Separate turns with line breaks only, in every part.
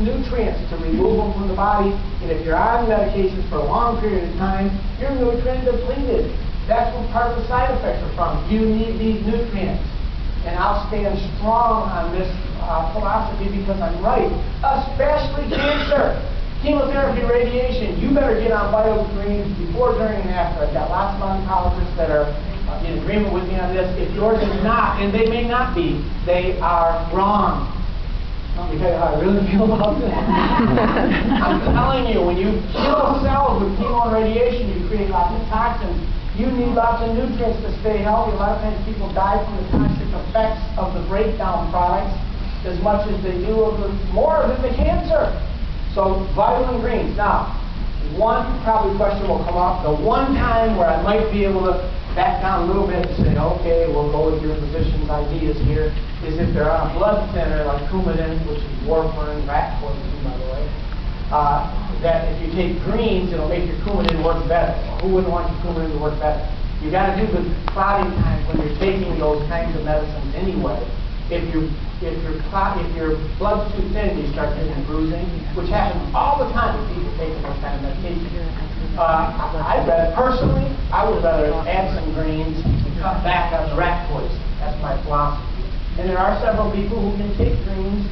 nutrients to remove them from the body. And if you're on medications for a long period of time, you're nutrient depleted. That's what part of the side effects are from. You need these nutrients. And I'll stand strong on this philosophy because I'm right, especially cancer. Chemotherapy, radiation, you better get on vital greens before, during, and after. I've got lots of oncologists that are in agreement with me on this. If yours is not, and they may not be, they are wrong. Let me tell you how I really feel about this. I'm telling you, when you kill cells with chemo and radiation, you create lots of toxins. You need lots of nutrients to stay healthy. A lot of times people die from the toxic effects of the breakdown products as much as they do of the more than the cancer. So vitamin greens. Now, one probably question will come up. The one time where I might be able to back down a little bit and say, okay, we'll go with your physician's ideas here, is if they're on a blood thinner like Coumadin, which is warfarin, rat poison, by the way, that if you take greens, it'll make your Coumadin work better. Well, who wouldn't want your Coumadin to work better? You got to do the clotting times when you're taking those kinds of medicines anyway. If your blood's too thin, you start getting bruising, which happens all the time with people taking those kind of medications. Personally, I would rather add some greens and cut back on the rat poison. That's my philosophy. And there are several people who can take greens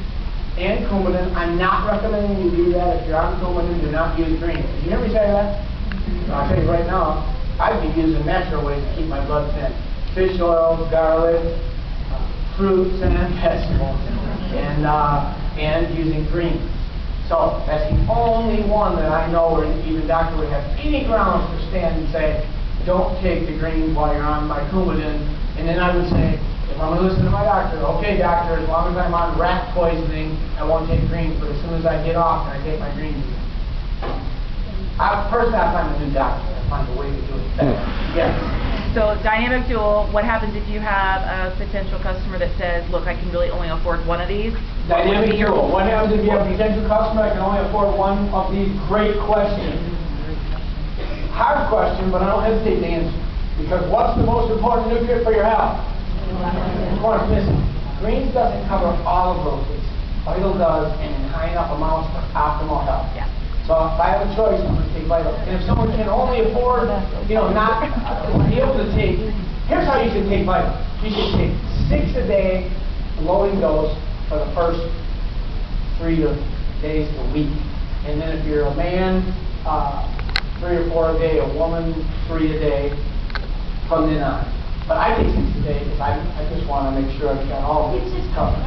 and Coumadin. I'm not recommending you do that. If you're on Coumadin, do not use greens. Did you hear me say that? I'll tell you right now, I'd be using natural ways to keep my blood thin. Fish oil, garlic, fruits and vegetables, and using greens. So that's the only one that I know where even doctor would have any grounds to stand and say, don't take the greens while you're on my Coumadin. And then I would say, if I'm going to listen to my doctor, okay doctor, as long as I'm on rat poisoning, I won't take greens, but as soon as I get off, then I take my greens again. Personally, I find a new doctor. I find a way to do it better. Yes.
So dynamic dual, what happens if you have a potential customer that says, look, I can really only afford one of these?
Dynamic dual. What happens if you have a potential customer that can only afford one of these? Great questions. Hard question, but I don't hesitate to answer. Because what's the most important nutrient for your health? Of course, missing. Greens doesn't cover all of those things. Vital does, and in high enough amounts for optimal health. Yeah. So if I have a choice, I'm going to take Vital. And if someone can only afford, not be able to take, here's how you should take Vital. You should take 6 a day, loading dose for the first 3 days to a week. And then if you're a man, 3 or 4 a day, a woman, 3 a day, from then on. But I take 6 a day because I just want to make sure I've got all of this covered.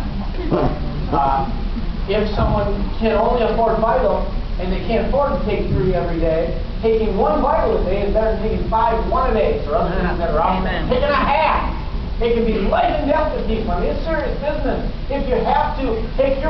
If someone can only afford Vital, and they can't afford to take 3 every day, taking 1 Vital a day is better than taking 5 one a day. For other things that are out there. Taking a half. It can be life and death to people. I mean, it's serious business. If you have to, take your